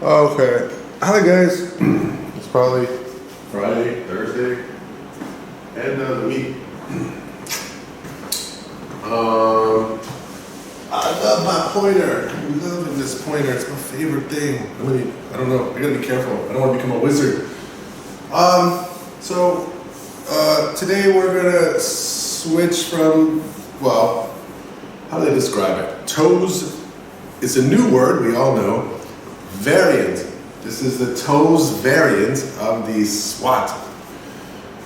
Okay. Hi guys. It's probably Friday, Thursday, end of the week. I love my pointer. I'm loving this pointer. It's my favorite thing. I don't know. I gotta be careful. I don't want to become a wizard. Today we're gonna switch from, well, how do they describe it? TOWS is a new word we all know. Variant. This is the TOWS variant of the SWOT.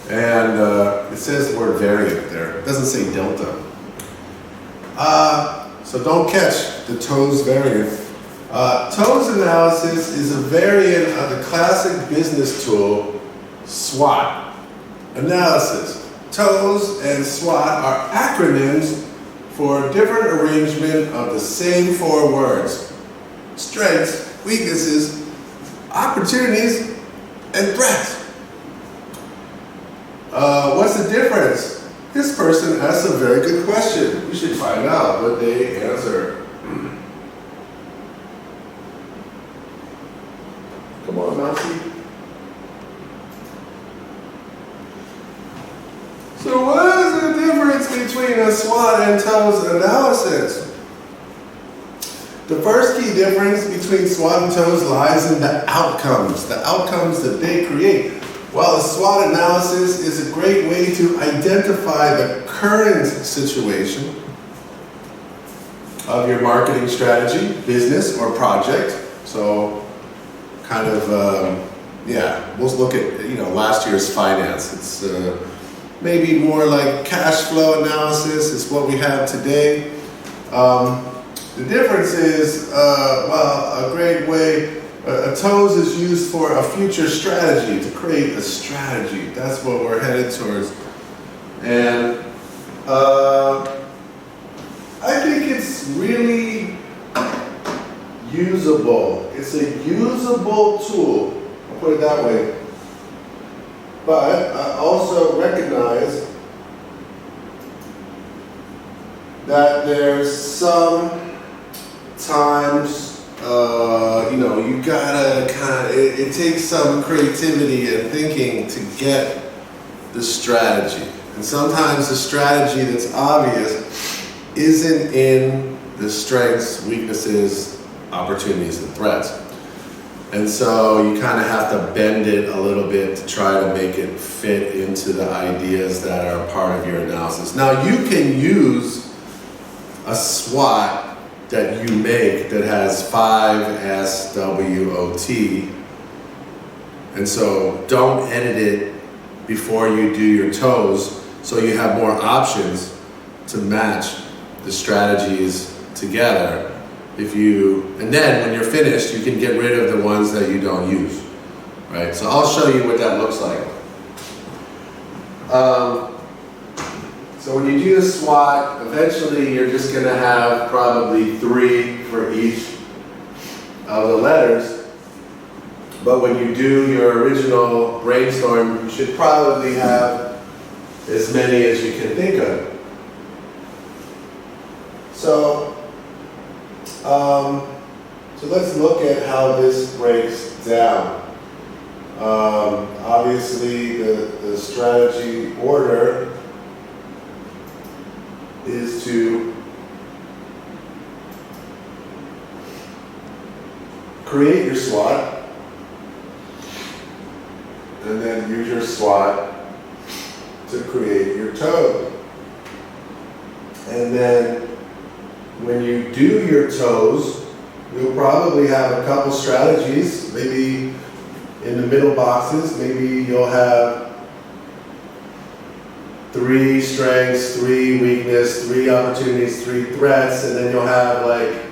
And it says the word variant there. It doesn't say delta. So don't catch the TOWS variant. TOWS analysis is a variant of the classic business tool, SWOT. Analysis. TOWS and SWOT are acronyms for a different arrangement of the same four words: strengths, weaknesses, opportunities, and threats. What's the difference? This person asked a very good question. We should find out what they answer. Come on, Mousy. So what is the difference between a SWOT and TOWS analysis? The first key difference between SWOT and TOWS lies in the outcomes that they create. While a SWOT analysis is a great way to identify the current situation of your marketing strategy, business, or project. So kind of, we'll look at last year's finance. It's maybe more like cash flow analysis is what we have today. The difference is, a great way, a TOWS is used for a future strategy, to create a strategy. That's what we're headed towards. And I think it's really usable. It's a usable tool, I'll put it that way. But I also recognize that there's some times, you gotta it takes some creativity and thinking to get the strategy. And sometimes the strategy that's obvious isn't in the strengths, weaknesses, opportunities, and threats. And so you kind of have to bend it a little bit to try to make it fit into the ideas that are part of your analysis. Now you can use a SWOT that you make that has 5 SWOT, and so don't edit it before you do your TOWS, so you have more options to match the strategies together. And then when you're finished, you can get rid of the ones that you don't use, right? So I'll show you what that looks like. So when you do the SWOT, eventually you're just going to have probably 3 for each of the letters. But when you do your original brainstorm, you should probably have as many as you can think of. So let's look at how this breaks down. Obviously, the strategy order is to create your SWOT and then use your SWOT to create your TOWS. And then when you do your TOWS, you'll probably have a couple strategies. Maybe in the middle boxes, maybe you'll have 3 strengths, 3 weakness, 3 opportunities, 3 threats, and then you'll have like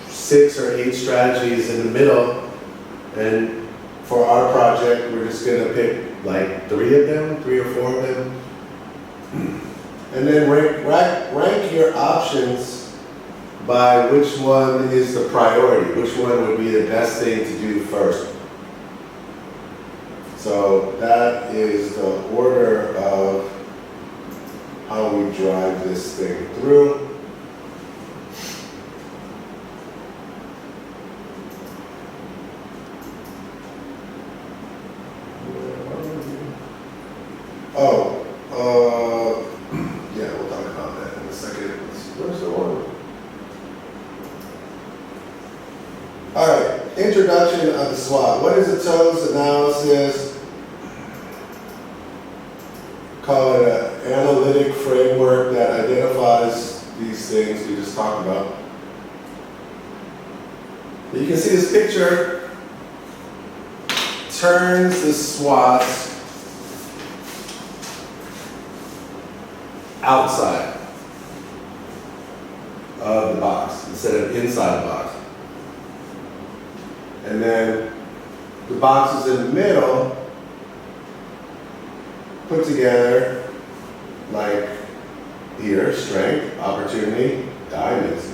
6 or 8 strategies in the middle. And for our project, we're just gonna pick like 3 of them, 3 or 4 of them. And then rank your options by which one is the priority, which one would be the best thing to do first. So that is the order of how we drive this thing through. introduction of the SWOT. What is a TOWS analysis? Call it an analytic framework that identifies these things we just talked about. You can see this picture turns the SWOTs outside of the box instead of inside the box. And then the boxes in the middle put together like here, strength, opportunity, diamonds.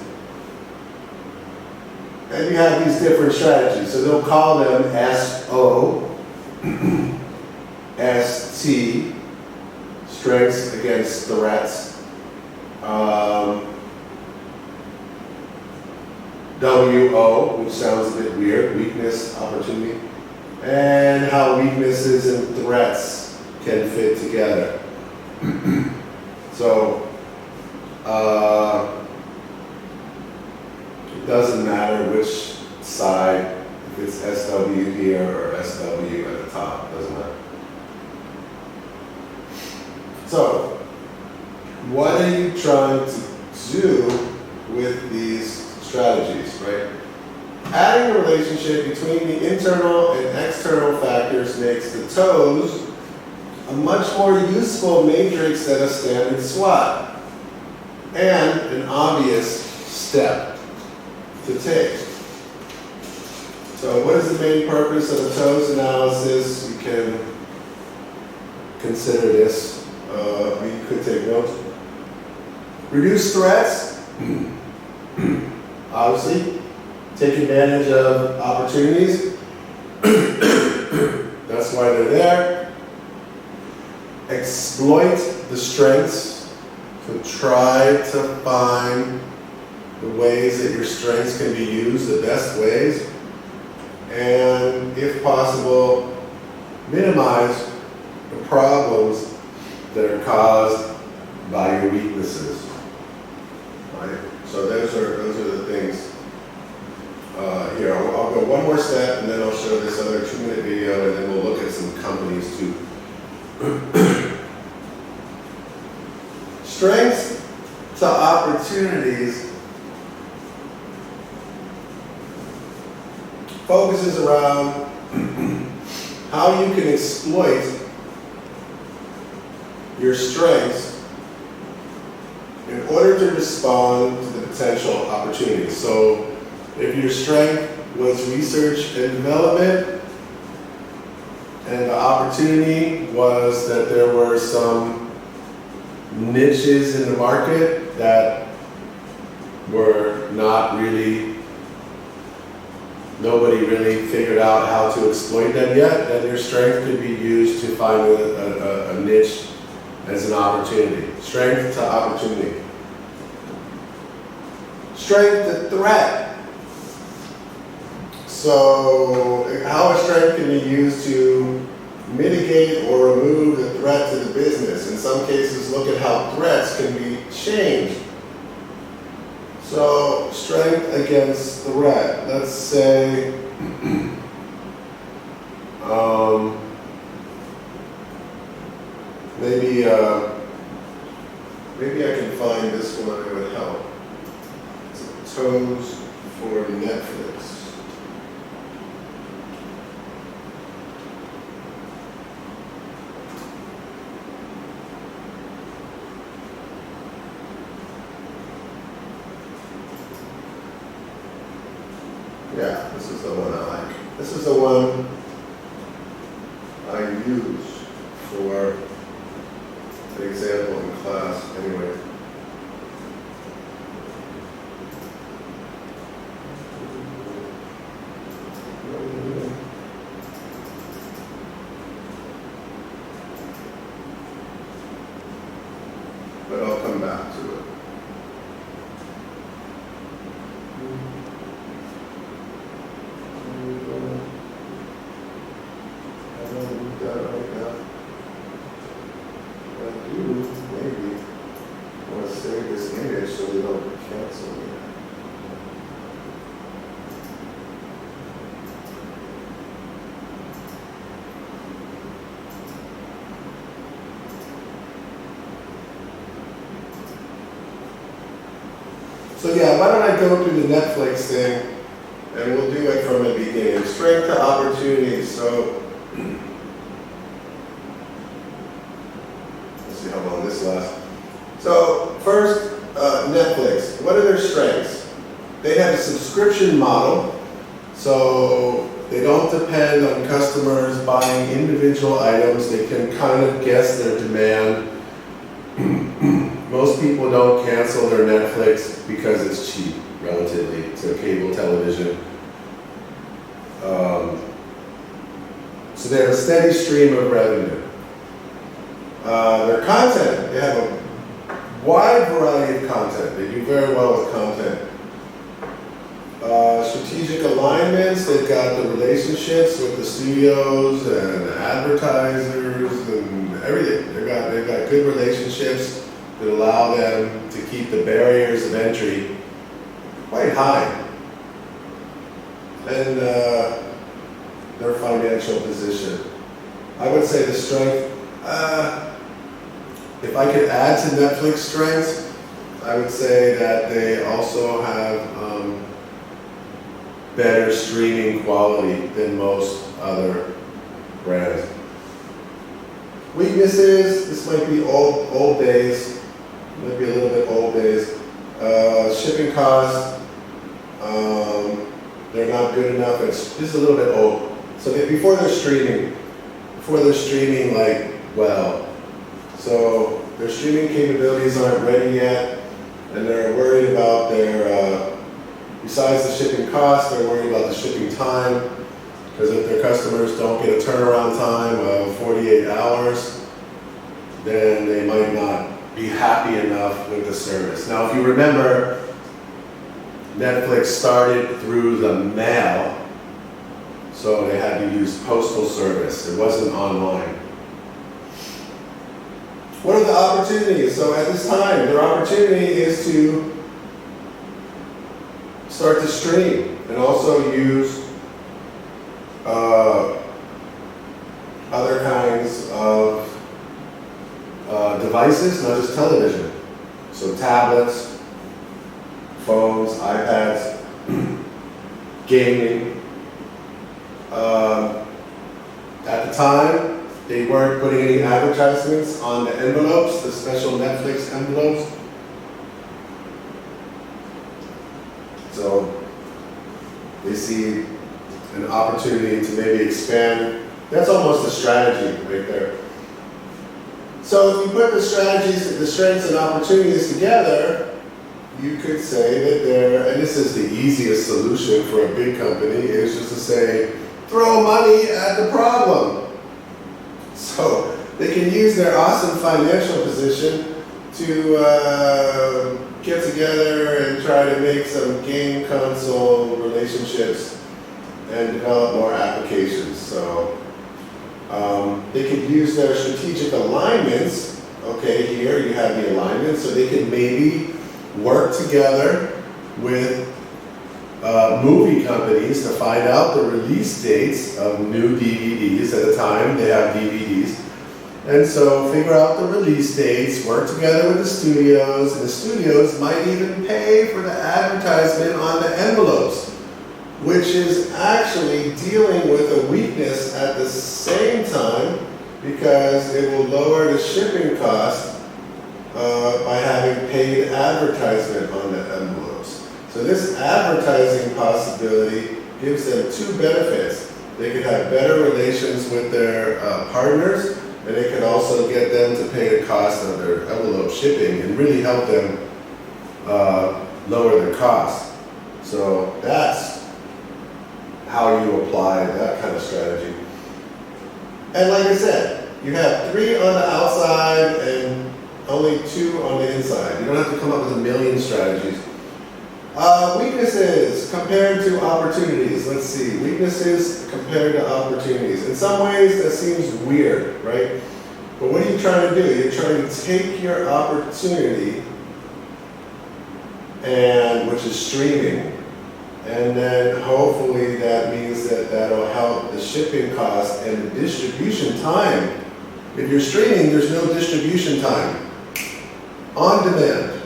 And you have these different strategies. So they'll call them SO, ST, strengths against threats, WO, which sounds a bit weird, weakness, opportunity, and how weaknesses and threats can fit together. So, it doesn't matter which side, if it's SW here or SW at the top, it doesn't matter. So, what are you trying to do with these strategies, right? Adding a relationship between the internal and external factors makes the TOWS a much more useful matrix than a standard SWOT, and an obvious step to take. So what is the main purpose of a TOWS analysis? You can consider this. You could take notes. Reduce threats. Obviously, take advantage of opportunities. That's why they're there. Exploit the strengths. So try to find the ways that your strengths can be used, the best ways. And if possible, minimize the problems that are caused by your weaknesses. Right? So those are the things. Here, I'll go one more step, and then I'll show this other 2-minute video, and then we'll look at some companies too. Strengths to opportunities focuses around how you can exploit your strengths in order to respond to the potential opportunities. So if your strength was research and development, and the opportunity was that there were some niches in the market that were not really, nobody really figured out how to exploit them yet, then your strength could be used to find a niche as an opportunity. Strength to opportunity. Strength to threat. So how a strength can be used to mitigate or remove the threat to the business. In some cases, look at how threats can be changed. So strength against threat. Let's say maybe I can find this one that would help. It's TOWS for Netflix. Yeah, this is the one I like. This is the one I use for an example in class anyway. But I'll come back to it. So yeah, why don't I go through the Netflix thing, and we'll do it from the beginning. Strength to opportunities. So let's see how long this lasts. So first, Netflix. What are their strengths? They have a subscription model, so they don't depend on customers buying individual items. They can kind of guess their demand. Most people don't cancel their Netflix because it's cheap, relatively, to cable television. So they have a steady stream of revenue. Their content, they have a wide variety of content. They do very well with content. Strategic alignments, they've got the relationships with the studios and advertisers and everything. They've got good relationships that allow them to keep the barriers of entry quite high. And their financial position. I would say the strength, if I could add to Netflix strengths, I would say that they also have better streaming quality than most other brands. Weaknesses, this might be old days, might be a little bit old days. Shipping costs, they're not good enough. This is a little bit old. So before they're streaming like, well, so their streaming capabilities aren't ready yet, and they're worried about their, besides the shipping cost, they're worried about the shipping time, because if their customers don't get a turnaround time of 48 hours, then they might not be happy enough with the service. Now, if you remember, Netflix started through the mail, so they had to use postal service. It wasn't online. What are the opportunities? So at this time, their opportunity is to start to stream and also use other kinds of devices, not just television. So tablets, phones, iPads, gaming. At the time, they weren't putting any advertisements on the envelopes, the special Netflix envelopes. So they see an opportunity to maybe expand. That's almost a strategy right there. So if you put the strategies, the strengths and opportunities together, you could say that they're, and this is the easiest solution for a big company, is just to say, throw money at the problem. So they can use their awesome financial position to get together and try to make some game console relationships and develop more applications. So they could use their strategic alignments. Okay, here you have the alignment, so they could maybe work together with movie companies to find out the release dates of new DVDs. At the time, they have DVDs. And so figure out the release dates, work together with the studios, and the studios might even pay for the advertisement on the envelopes, which is actually dealing with a weakness at the same time, because it will lower the shipping cost by having paid advertisement on the envelopes. So this advertising possibility gives them two benefits. They could have better relations with their partners, and they could also get them to pay the cost of their envelope shipping and really help them lower their costs. So that's how you apply that kind of strategy. And like I said, you have 3 on the outside and only 2 on the inside. You don't have to come up with a million strategies. Weaknesses compared to opportunities. Let's see. Weaknesses compared to opportunities. In some ways, that seems weird, right? But what are you trying to do? You're trying to take your opportunity, and which is streaming, and then hopefully that means that that'll help the shipping cost and the distribution time. If you're streaming, there's no distribution time. On demand.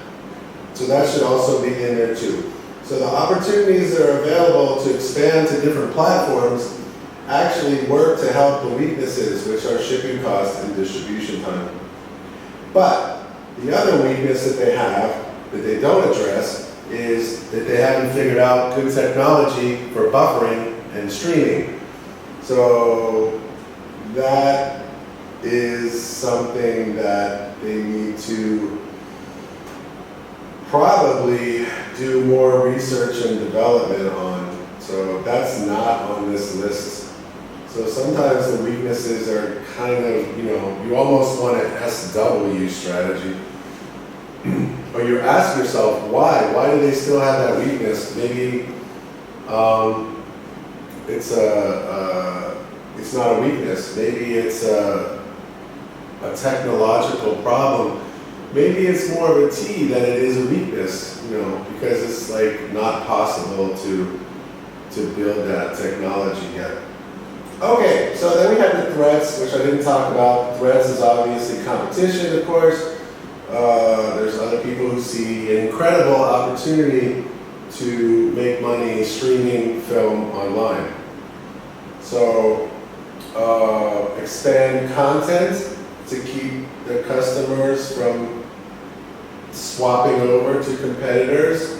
So that should also be in there too. So the opportunities that are available to expand to different platforms actually work to help the weaknesses, which are shipping costs and distribution time. But the other weakness that they have, that they don't address, is that they haven't figured out good technology for buffering and streaming. So that is something that they need to probably do more research and development on. So that's not on this list. So sometimes the weaknesses are kind of, you almost want an SW strategy. Or you ask yourself, why? Why do they still have that weakness? Maybe it's not a weakness. Maybe it's a technological problem. Maybe it's more of a T than it is a weakness, because it's like not possible to build that technology yet. Okay, so then we have the threats, which I didn't talk about. Threats is obviously competition, of course. There's other people who see an incredible opportunity to make money streaming film online. So expand content to keep the customers from swapping over to competitors,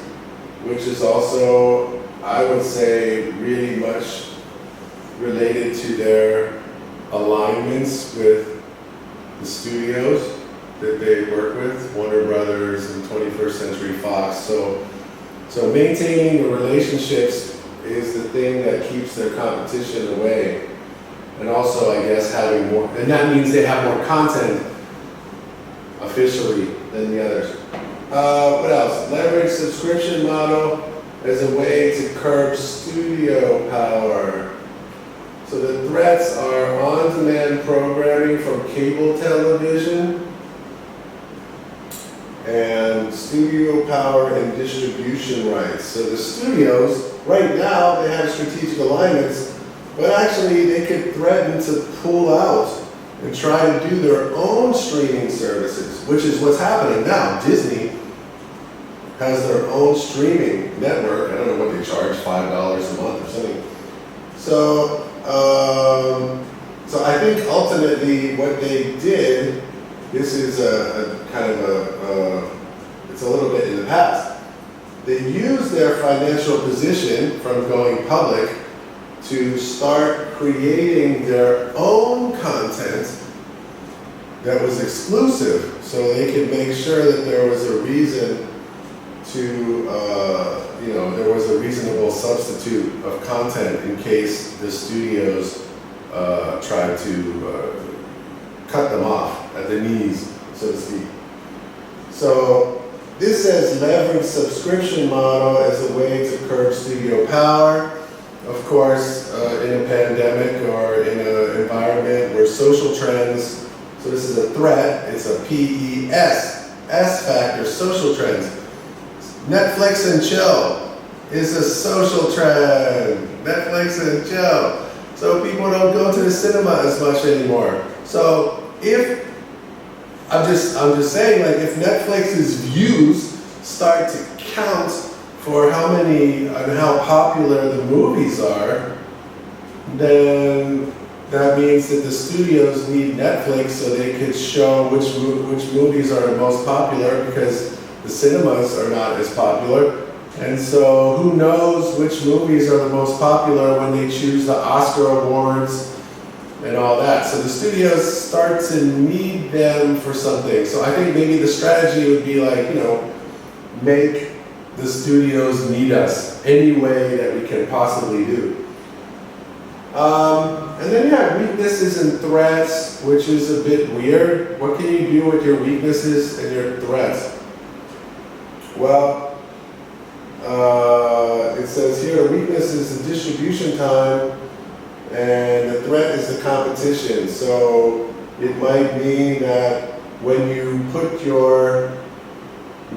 which is also, I would say, really much related to their alignments with the studios that they work with, Warner Brothers and 21st Century Fox. So maintaining the relationships is the thing that keeps their competition away. And also, I guess, having more, and that means they have more content officially than the others. What else? Leverage subscription model as a way to curb studio power. So the threats are on-demand programming from cable television, and studio power and distribution rights. So the studios, right now, they have strategic alignments, but actually they could threaten to pull out and try to do their own streaming services, which is what's happening now. Disney has their own streaming network. I don't know what they charge, $5 a month or something. So I think ultimately what they did, this is a kind of it's a little bit in the past. They used their financial position from going public to start creating their own content that was exclusive, so they could make sure that there was a reason to, there was a reasonable substitute of content in case the studios tried to cut them off at the knees, so to speak. So this says leverage subscription model as a way to curb studio power. Of course, in a pandemic or in an environment where social trends, so this is a threat, it's a PES, S factor, social trends. Netflix and chill is a social trend. Netflix and chill. So people don't go to the cinema as much anymore. So I'm just saying, like, if Netflix's views start to count for how many and how popular the movies are, then that means that the studios need Netflix so they could show which movies are the most popular, because the cinemas are not as popular. And so who knows which movies are the most popular when they choose the Oscar awards and all that. So the studios start to need them for something. So I think maybe the strategy would be like, make the studios need us any way that we can possibly do. And then you have weaknesses and threats, which is a bit weird. What can you do with your weaknesses and your threats? Well, it says here, the weakness is the distribution time, and the threat is the competition. So it might mean that when you put your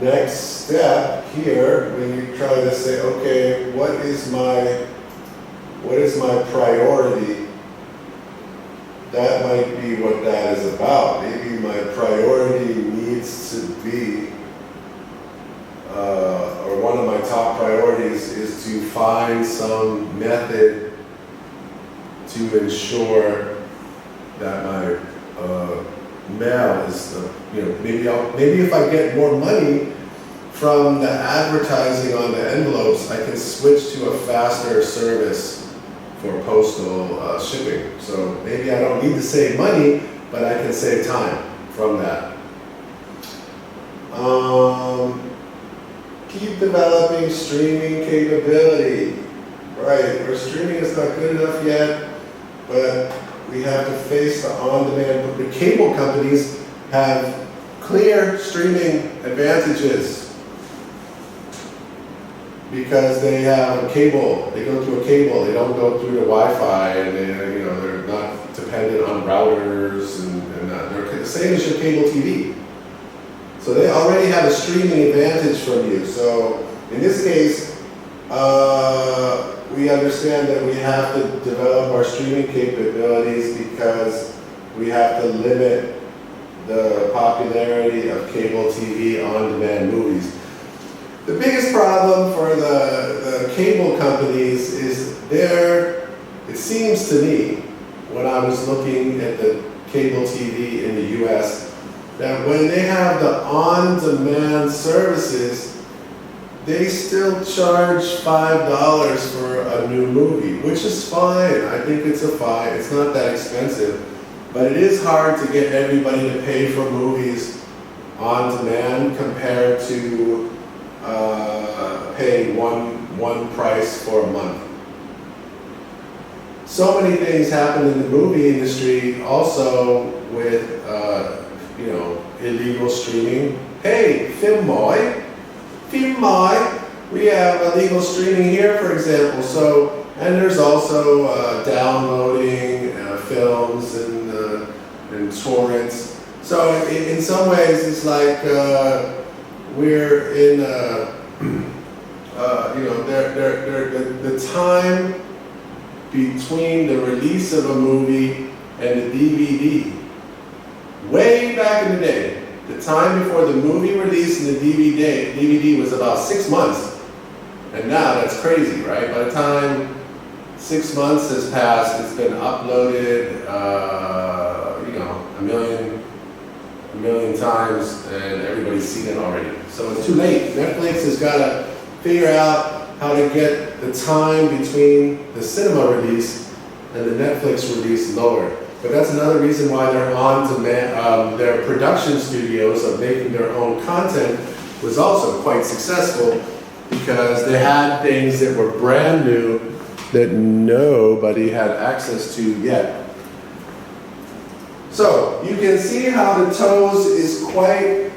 next step here, when you try to say, okay, what is my priority? That might be what that is about. Maybe my priority needs to be top priorities is to find some method to ensure that my mail is, maybe if I get more money from the advertising on the envelopes, I can switch to a faster service for postal shipping. So maybe I don't need to save money, but I can save time from that. Keep developing streaming capability. Right, our streaming is not good enough yet, but we have to face the on-demand. The cable companies have clear streaming advantages because they have a cable. They go through a cable. They don't go through the Wi-Fi, and they're not dependent on routers and that. They're the same as your cable TV. So they already have a streaming advantage from you. So in this case, we understand that we have to develop our streaming capabilities because we have to limit the popularity of cable TV on-demand movies. The biggest problem for the cable companies is it seems to me, when I was looking at the cable TV in the US, that when they have the on-demand services, they still charge $5 for a new movie, which is fine. I think it's fine. It's not that expensive. But it is hard to get everybody to pay for movies on demand compared to paying one price for a month. So many things happen in the movie industry also with illegal streaming. Hey, Film Boy, we have illegal streaming here, for example. So, and there's also downloading films and torrents. So in some ways, it's like we're in the time between the release of a movie and the DVD. Way back in the day, the time before the movie release and the DVD was about 6 months. And now that's crazy, right? By the time 6 months has passed, it's been uploaded, a million times, and everybody's seen it already. So it's too late. Netflix has got to figure out how to get the time between the cinema release and the Netflix release lowered. But that's another reason why they're on demand. Their production studios of making their own content was also quite successful because they had things that were brand new that nobody had access to yet. So you can see how the TOWS is quite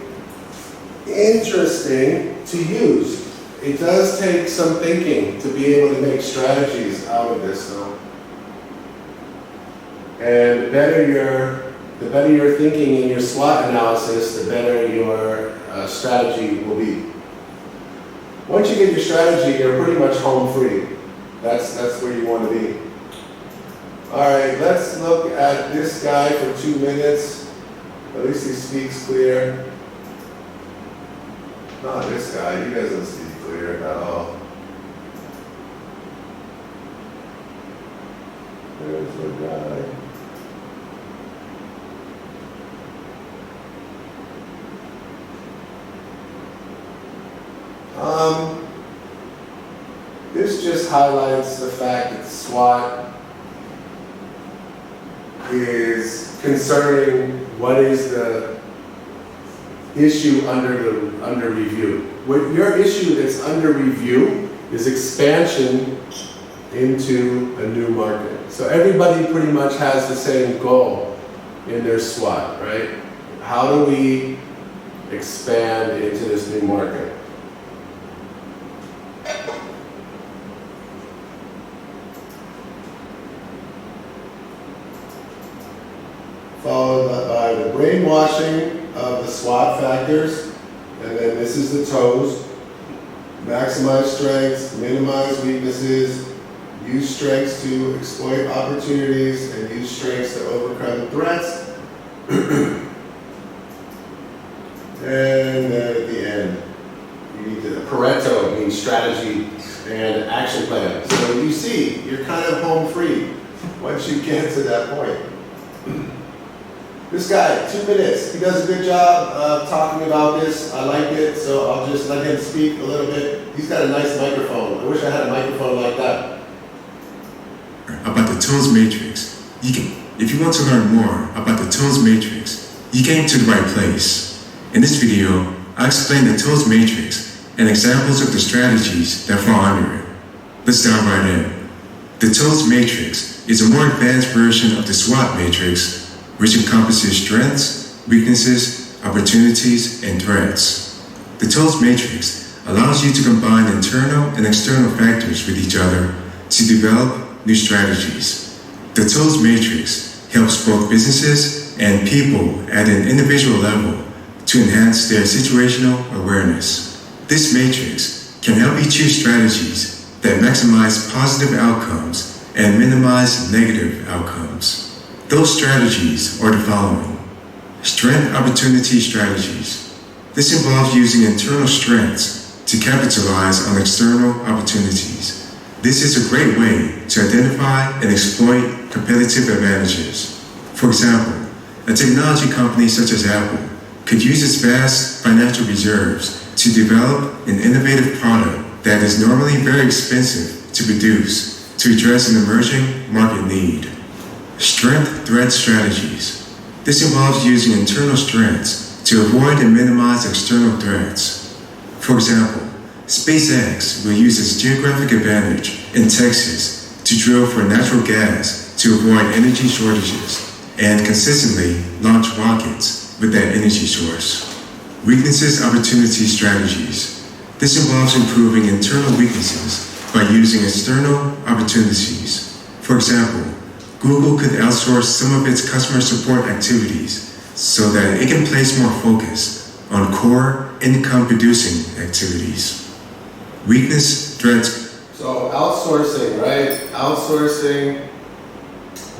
interesting to use. It does take some thinking to be able to make strategies out of this, though. And the better your thinking in your SWOT analysis, the better your strategy will be. Once you get your strategy, you're pretty much home free. That's where you want to be. All right, let's look at this guy for 2 minutes. At least he speaks clear. Not this guy, he doesn't speak clear at all. There's the guy. This just highlights the fact that SWOT is concerning what is the issue under review. What your issue that's under review is expansion into a new market. So everybody pretty much has the same goal in their SWOT, right? How do we expand into this new market? Followed by the brainwashing of the SWOT factors, and then this is the TOWS. Maximize strengths, minimize weaknesses, use strengths to exploit opportunities, and use strengths to overcome threats. And then at the end, Pareto means strategy and action plan. So you see, you're kind of home free once you get to that point. This guy, 2 minutes. He does a good job of talking about this. I like it, so I'll just let him speak a little bit. He's got a nice microphone. I wish I had a microphone like that. About the TOWS matrix. If you want to learn more about the TOWS matrix, you came to the right place. In this video, I explain the TOWS matrix and examples of the strategies that fall under it. Let's dive right in. The TOWS matrix is a more advanced version of the SWOT matrix, which encompasses strengths, weaknesses, opportunities, and threats. The TOWS matrix allows you to combine internal and external factors with each other to develop new strategies. The TOWS matrix helps both businesses and people at an individual level to enhance their situational awareness. This matrix can help you choose strategies that maximize positive outcomes and minimize negative outcomes. Those strategies are the following. Strength opportunity strategies. This involves using internal strengths to capitalize on external opportunities. This is a great way to identify and exploit competitive advantages. For example, a technology company such as Apple could use its vast financial reserves to develop an innovative product that is normally very expensive to produce to address an emerging market need. Strength threat strategies. This involves using internal strengths to avoid and minimize external threats. For example, SpaceX will use its geographic advantage in Texas to drill for natural gas to avoid energy shortages and consistently launch rockets with that energy source. Weaknesses opportunity strategies. This involves improving internal weaknesses by using external opportunities. For example, Google could outsource some of its customer support activities so that it can place more focus on core income-producing activities. Weakness, threats. So outsourcing, right? Outsourcing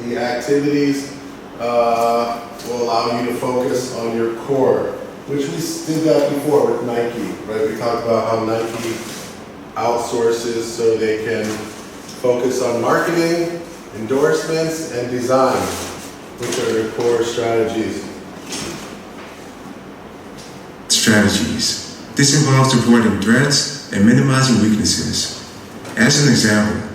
the activities will allow you to focus on your core, which we did that before with Nike, right? We talked about how Nike outsources so they can focus on marketing, endorsements, and design, which are their core strategies. Strategies. This involves avoiding threats and minimizing weaknesses. As an example,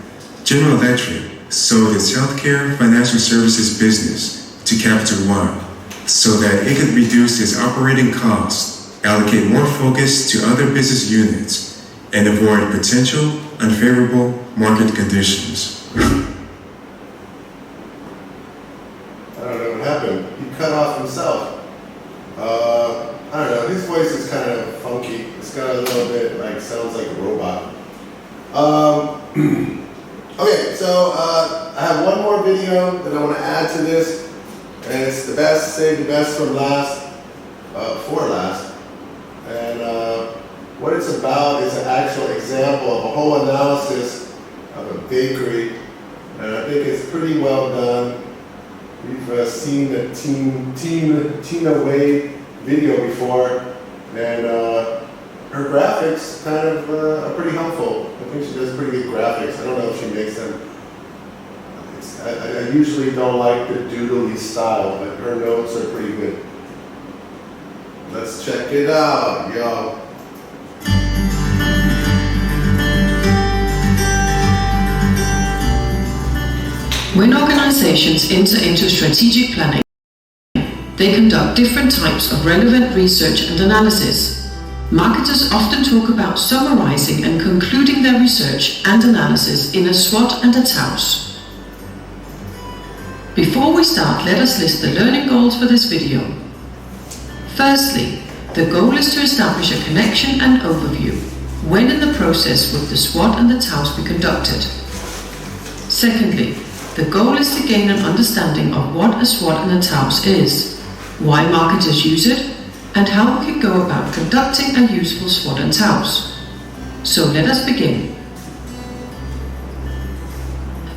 General Electric sold its healthcare financial services business to Capital One so that it could reduce its operating costs, allocate more focus to other business units, and avoid potential unfavorable market conditions. He cut off himself. I don't know, his voice is kind of funky. It's got a little bit sounds like a robot. Okay, so I have one more video that I want to add to this, and it's the best, save the best from last, for last. And what it's about is an actual example of a whole analysis of a bakery, and I think it's pretty well done. We've seen the Tina Wade video before, and her graphics kind of are pretty helpful. I think she does pretty good graphics. I don't know if she makes them. I usually don't like the doodly style, but her notes are pretty good. Let's check it out, yo. When organizations enter into strategic planning, they conduct different types of relevant research and analysis. Marketers often talk about summarizing and concluding their research and analysis in a SWOT and a TOWS. Before we start, let us list the learning goals for this video. Firstly, the goal is to establish a connection and overview. When in the process would the SWOT and the TOWS be conducted? Secondly, the goal is to gain an understanding of what a SWOT and a TOWS is, why marketers use it, and how we can go about conducting a useful SWOT and TOWS. So let us begin.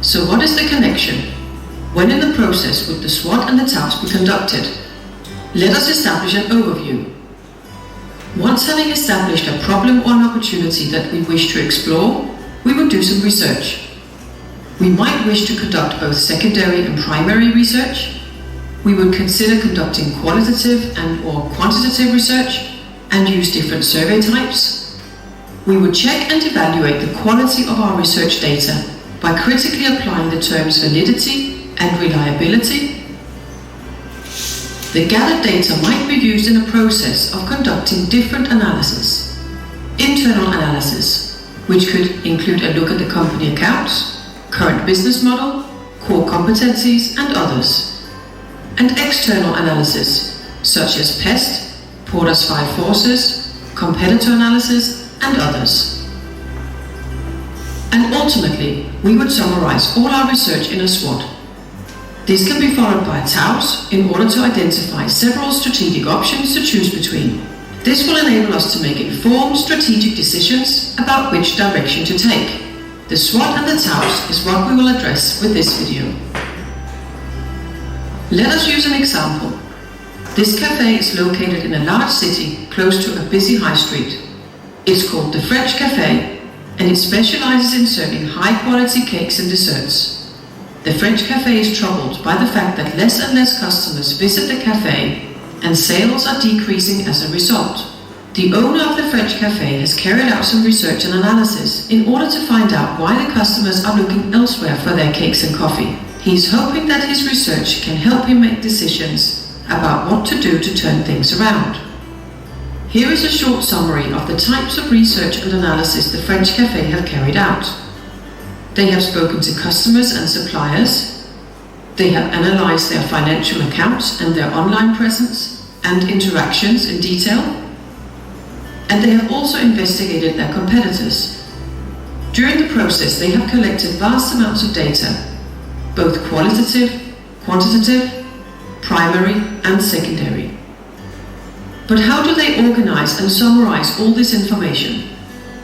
So what is the connection? When in the process would the SWOT and the TOWS be conducted? Let us establish an overview. Once having established a problem or an opportunity that we wish to explore, we would do some research. We might wish to conduct both secondary and primary research. We would consider conducting qualitative and or quantitative research and use different survey types. We would check and evaluate the quality of our research data by critically applying the terms validity and reliability. The gathered data might be used in a process of conducting different analysis. Internal analysis, which could include a look at the company accounts, current business model, core competencies, and others. And external analysis, such as PEST, Porter's 5 forces, competitor analysis, and others. And ultimately, we would summarize all our research in a SWOT. This can be followed by a TOWS in order to identify several strategic options to choose between. This will enable us to make informed strategic decisions about which direction to take. The SWOT and the TOWS is what we will address with this video. Let us use an example. This cafe is located in a large city close to a busy high street. It's called the French Cafe, and it specializes in serving high-quality cakes and desserts. The French Cafe is troubled by the fact that less and less customers visit the cafe, and sales are decreasing as a result. The owner of the French Cafe has carried out some research and analysis in order to find out why the customers are looking elsewhere for their cakes and coffee. He's hoping that his research can help him make decisions about what to do to turn things around. Here is a short summary of the types of research and analysis the French Cafe have carried out. They have spoken to customers and suppliers. They have analyzed their financial accounts and their online presence and interactions in detail. And they have also investigated their competitors. During the process, they have collected vast amounts of data, both qualitative, quantitative, primary, and secondary. But how do they organize and summarize all this information?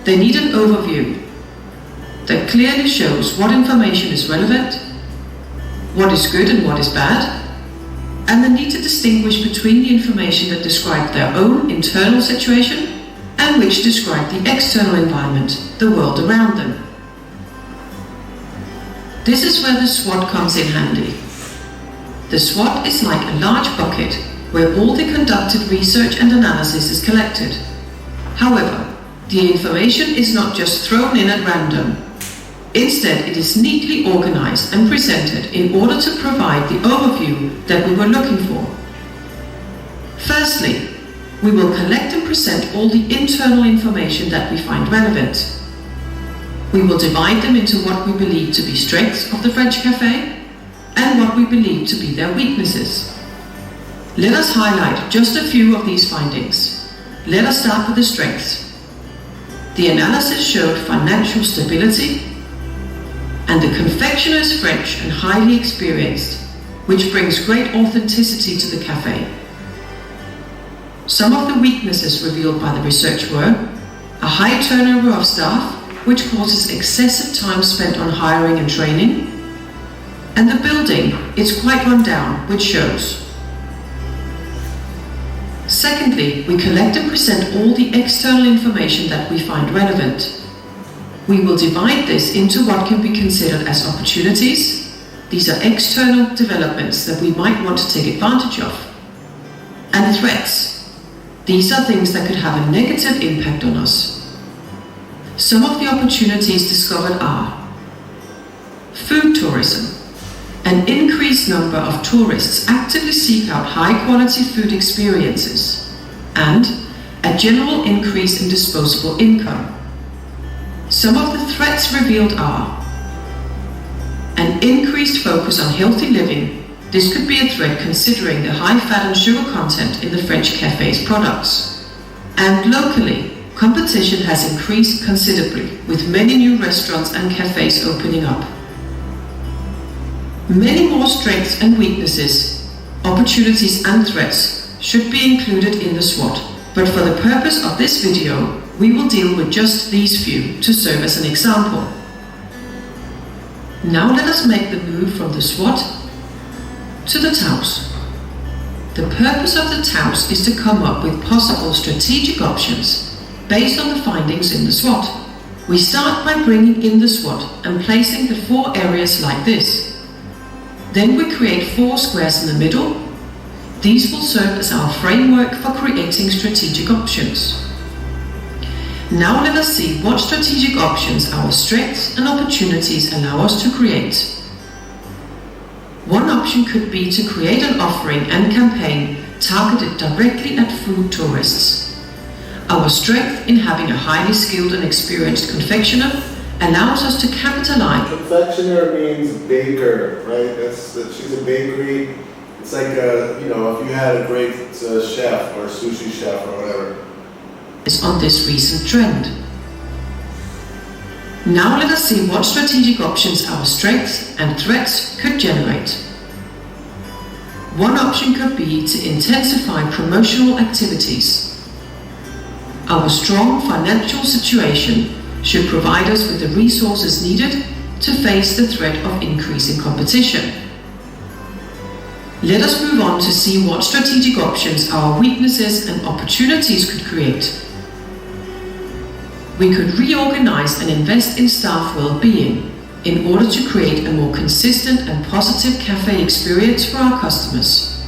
They need an overview that clearly shows what information is relevant, what is good and what is bad, and the need to distinguish between the information that describes their own internal situation and which describe the external environment, the world around them. This is where the SWOT comes in handy. The SWOT is like a large bucket where all the conducted research and analysis is collected. However, the information is not just thrown in at random. Instead, it is neatly organized and presented in order to provide the overview that we were looking for. Firstly, we will collect and present all the internal information that we find relevant. We will divide them into what we believe to be strengths of the French Cafe and what we believe to be their weaknesses. Let us highlight just a few of these findings. Let us start with the strengths. The analysis showed financial stability, and the confectioner is French and highly experienced, which brings great authenticity to the cafe. Some of the weaknesses revealed by the research were a high turnover of staff, which causes excessive time spent on hiring and training, and the building is quite run down, which shows. Secondly, we collect and present all the external information that we find relevant. We will divide this into what can be considered as opportunities. These are external developments that we might want to take advantage of. And threats. These are things that could have a negative impact on us. Some of the opportunities discovered are food tourism. An increased number of tourists actively seek out high-quality food experiences, and a general increase in disposable income. Some of the threats revealed are an increased focus on healthy living. This could be a threat considering the high fat and sugar content in the French Cafe's products. And locally, competition has increased considerably, with many new restaurants and cafes opening up. Many more strengths and weaknesses, opportunities and threats should be included in the SWOT, but for the purpose of this video, we will deal with just these few to serve as an example. Now let us make the move from the SWOT to the TOWS. The purpose of the TOWS is to come up with possible strategic options based on the findings in the SWOT. We start by bringing in the SWOT and placing the 4 areas like this. Then we create 4 squares in the middle. These will serve as our framework for creating strategic options. Now let us see what strategic options our strengths and opportunities allow us to create. One option could be to create an offering and campaign targeted directly at food tourists. Our strength in having a highly skilled and experienced confectioner allows us to capitalize. Confectioner means baker, right? She's a bakery. It's like if you had a great chef or sushi chef or whatever. On this recent trend. Now let us see what strategic options our strengths and threats could generate. One option could be to intensify promotional activities. Our strong financial situation should provide us with the resources needed to face the threat of increasing competition. Let us move on to see what strategic options our weaknesses and opportunities could create. We could reorganize and invest in staff well-being in order to create a more consistent and positive cafe experience for our customers.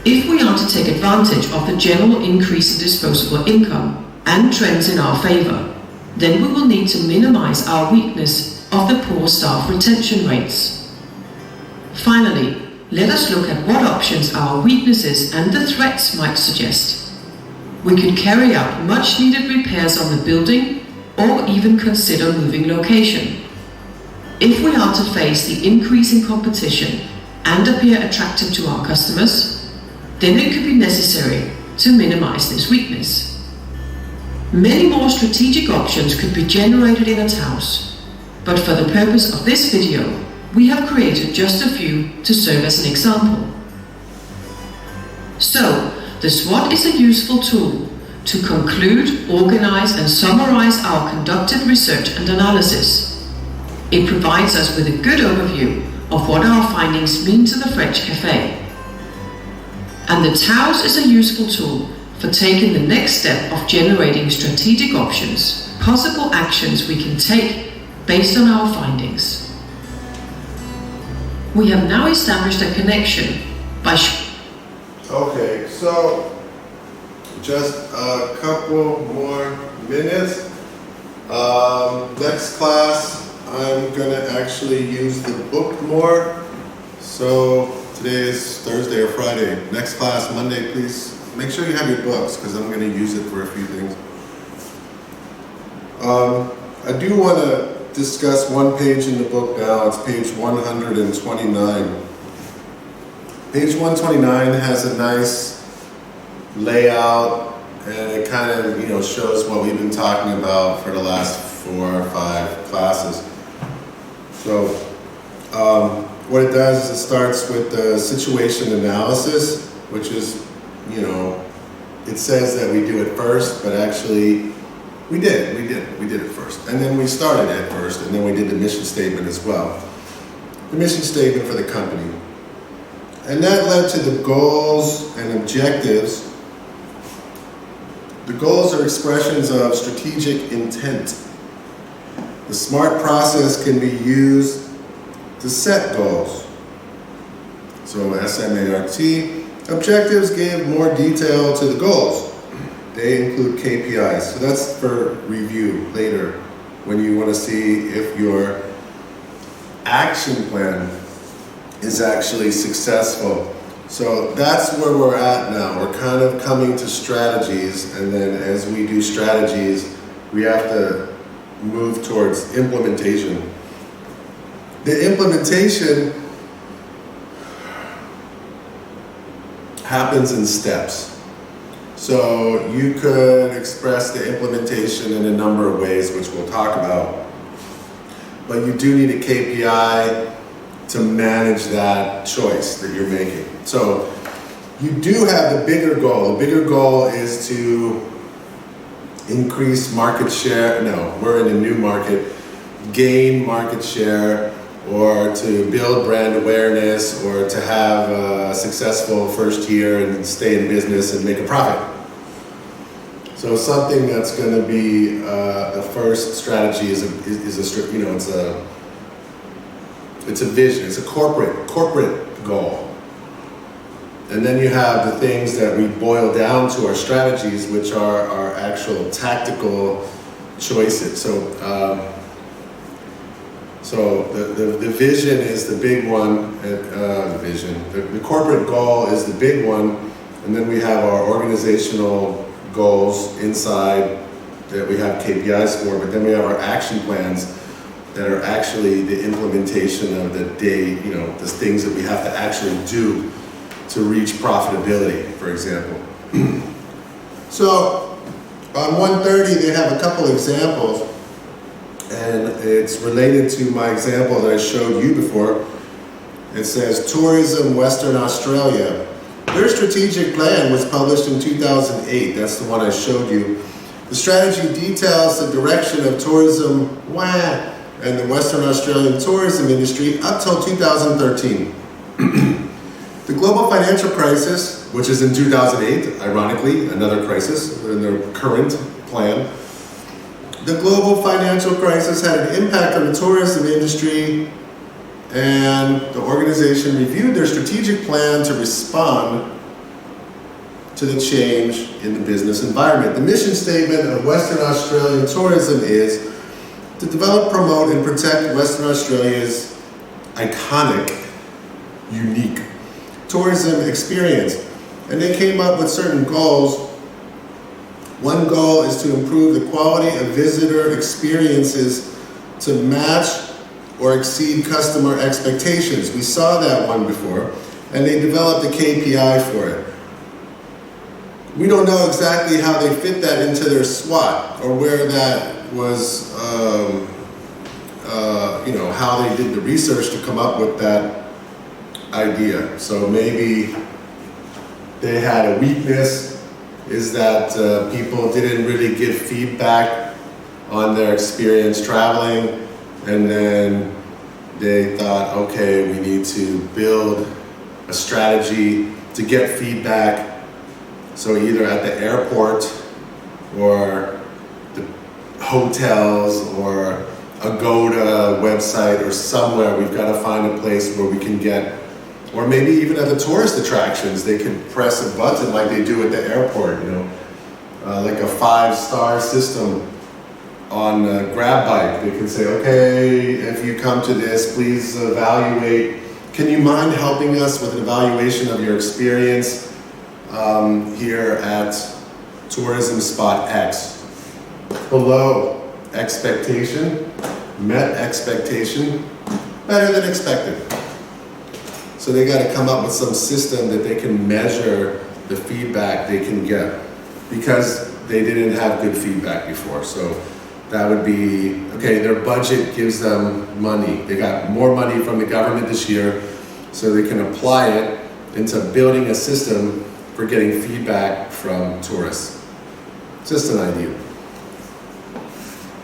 If we are to take advantage of the general increase in disposable income and trends in our favor, then we will need to minimize our weakness of the poor staff retention rates. Finally, let us look at what options our weaknesses and the threats might suggest. We could carry out much needed repairs on the building or even consider moving location. If we are to face the increasing competition and appear attractive to our customers, then it could be necessary to minimize this weakness. Many more strategic options could be generated in a TOWS, but for the purpose of this video, we have created just a few to serve as an example. So, the SWOT is a useful tool to conclude, organize, and summarize our conducted research and analysis. It provides us with a good overview of what our findings mean to the French Café. And the TOWS is a useful tool for taking the next step of generating strategic options, possible actions we can take based on our findings. We have now established a connection by Okay, so just a couple more minutes. Next class, I'm gonna actually use the book more. So today is Thursday or Friday. Next class, Monday, please make sure you have your books because I'm gonna use it for a few things. I do want to discuss one page in the book now. It's page 129. Page 129 has a nice layout and it kind of, shows what we've been talking about for the last 4 or 5 classes. So what it does is it starts with the situation analysis, which is, it says that we do it first, but actually we did it first. And then we started at first, and then we did the mission statement as well. The mission statement for the company. And that led to the goals and objectives. The goals are expressions of strategic intent. The SMART process can be used to set goals. So SMART. Objectives give more detail to the goals. They include KPIs. So that's for review later when you want to see if your action plan is actually successful. So that's where we're at now. We're kind of coming to strategies, and then as we do strategies, we have to move towards implementation. The implementation happens in steps. So you could express the implementation in a number of ways, which we'll talk about. But you do need a KPI to manage that choice that you're making. So you do have the bigger goal. The bigger goal is to increase market share. No, we're in a new market. Gain market share or to build brand awareness, or to have a successful first year and stay in business and make a profit. So something that's going to be the first strategy is it's a vision, it's a corporate goal. And then you have the things that we boil down to our strategies, which are our actual tactical choices. So the vision is the big one. The corporate goal is the big one, and then we have our organizational goals inside that we have KPIs for. But then we have our action plans that are actually the implementation of the day. The things that we have to actually do to reach profitability, for example. So on 130, they have a couple examples, and it's related to my example that I showed you before. It says Tourism Western Australia. Their strategic plan was published in 2008. That's the one I showed you. The strategy details the direction of tourism and the Western Australian tourism industry up till 2013. The global financial crisis, which is in 2008, ironically, another crisis in their current plan. The global financial crisis had an impact on the tourism industry, and the organization reviewed their strategic plan to respond to the change in the business environment. The mission statement of Western Australian tourism is to develop, promote, and protect Western Australia's iconic, unique tourism experience. And they came up with certain goals. One goal is to improve the quality of visitor experiences to match or exceed customer expectations. We saw that one before, and they developed a KPI for it. We don't know exactly how they fit that into their SWOT, or where that was, how they did the research to come up with that idea. So maybe they had a weakness, is that people didn't really give feedback on their experience traveling, and then they thought, okay, we need to build a strategy to get feedback. So either at the airport or the hotels or Agoda website or somewhere, we've got to find a place where we can get, or maybe even at the tourist attractions, they can press a button like they do at the airport, like a 5-star system on grab bike. They can say, okay, if you come to this, please evaluate. Can you mind helping us with an evaluation of your experience here at tourism spot X? Below expectation, met expectation, better than expected. So they got to come up with some system that they can measure the feedback they can get, because they didn't have good feedback before. So that would be, okay, their budget gives them money. They got more money from the government this year, so they can apply it into building a system for getting feedback from tourists. Just an idea.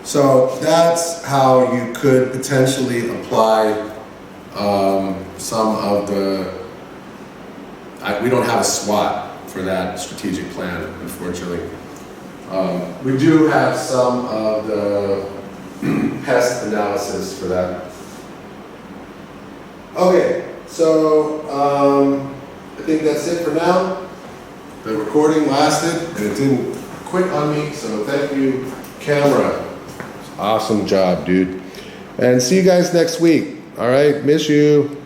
So that's how you could potentially apply some of the, we don't have a SWOT for that strategic plan, unfortunately. We do have some of the pest analysis for that. Okay, so I think that's it for now. The recording lasted and it didn't quit on me, so thank you, camera. Awesome job, dude. And see you guys next week. All right, miss you.